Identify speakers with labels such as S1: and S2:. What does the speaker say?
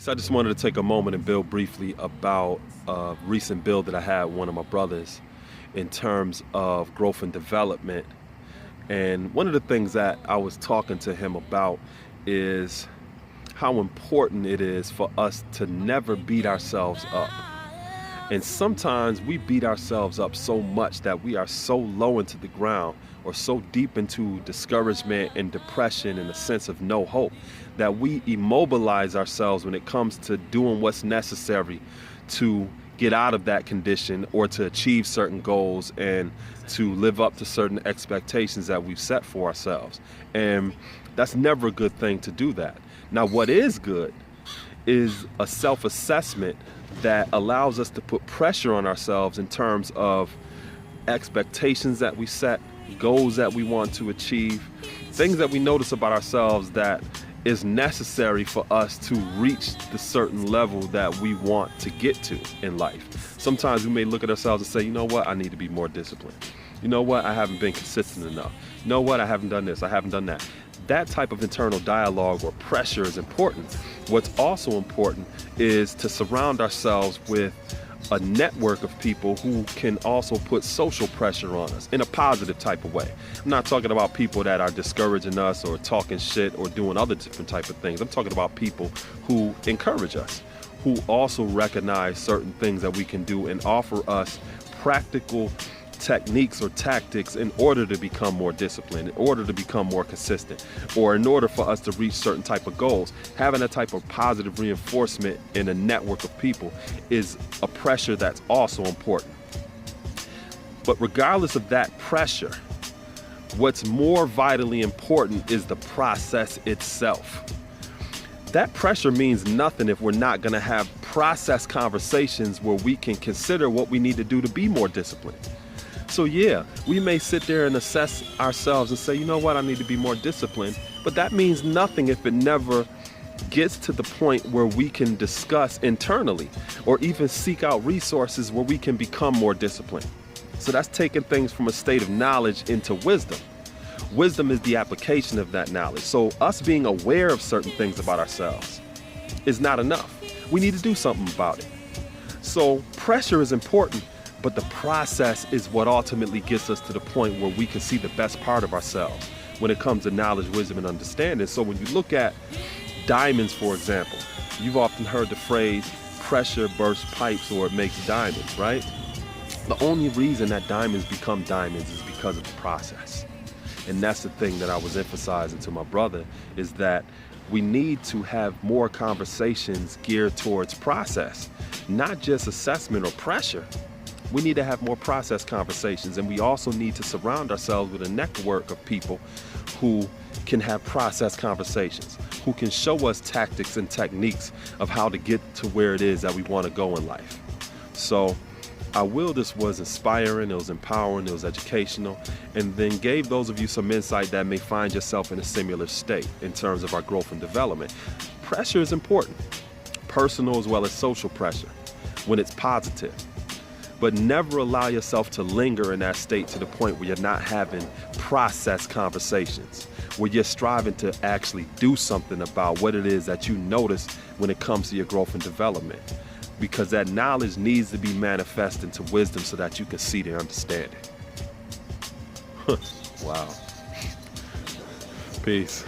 S1: So I just wanted to take a moment and build briefly about a recent build that I had with one of my brothers in terms of growth and development. And one of the things that I was talking to him about is how important it is for us to never beat ourselves up. And sometimes we beat ourselves up so much that we are so low into the ground or so deep into discouragement and depression and a sense of no hope that we immobilize ourselves when it comes to doing what's necessary to get out of that condition or to achieve certain goals and to live up to certain expectations that we've set for ourselves. And that's never a good thing to do that. Now, what is good is a self-assessment that allows us to put pressure on ourselves in terms of expectations that we set, goals that we want to achieve, things that we notice about ourselves that is necessary for us to reach the certain level that we want to get to in life. Sometimes we may look at ourselves and say, you know what, I need to be more disciplined. You know what, I haven't been consistent enough. You know what, I haven't done this, I haven't done that. That type of internal dialogue or pressure is important. What's also important is to surround ourselves with a network of people who can also put social pressure on us in a positive type of way. I'm not talking about people that are discouraging us or talking shit or doing other different type of things. I'm talking about people who encourage us, who also recognize certain things that we can do and offer us practical techniques or tactics in order to become more disciplined, in order to become more consistent, or in order for us to reach certain type of goals. Having a type of positive reinforcement in a network of people is a pressure that's also important. But regardless of that pressure, what's more vitally important is the process itself. That pressure means nothing if we're not going to have process conversations where we can consider what we need to do to be more disciplined. So yeah, we may sit there and assess ourselves and say, you know what, I need to be more disciplined, but that means nothing if it never gets to the point where we can discuss internally or even seek out resources where we can become more disciplined. So that's taking things from a state of knowledge into wisdom. Wisdom is the application of that knowledge. So us being aware of certain things about ourselves is not enough. We need to do something about it. So pressure is important, but the process is what ultimately gets us to the point where we can see the best part of ourselves when it comes to knowledge, wisdom, and understanding. So when you look at diamonds, for example, you've often heard the phrase, pressure bursts pipes or it makes diamonds, right? The only reason that diamonds become diamonds is because of the process. And that's the thing that I was emphasizing to my brother, is that we need to have more conversations geared towards process, not just assessment or pressure. We need to have more process conversations, and we also need to surround ourselves with a network of people who can have process conversations, who can show us tactics and techniques of how to get to where it is that we want to go in life. So this was inspiring, it was empowering, it was educational, and then gave those of you some insight that may find yourself in a similar state in terms of our growth and development. Pressure is important, personal as well as social pressure, when it's positive. But never allow yourself to linger in that state to the point where you're not having process conversations, where you're striving to actually do something about what it is that you notice when it comes to your growth and development. Because that knowledge needs to be manifested into wisdom so that you can see the understanding. Wow. Peace.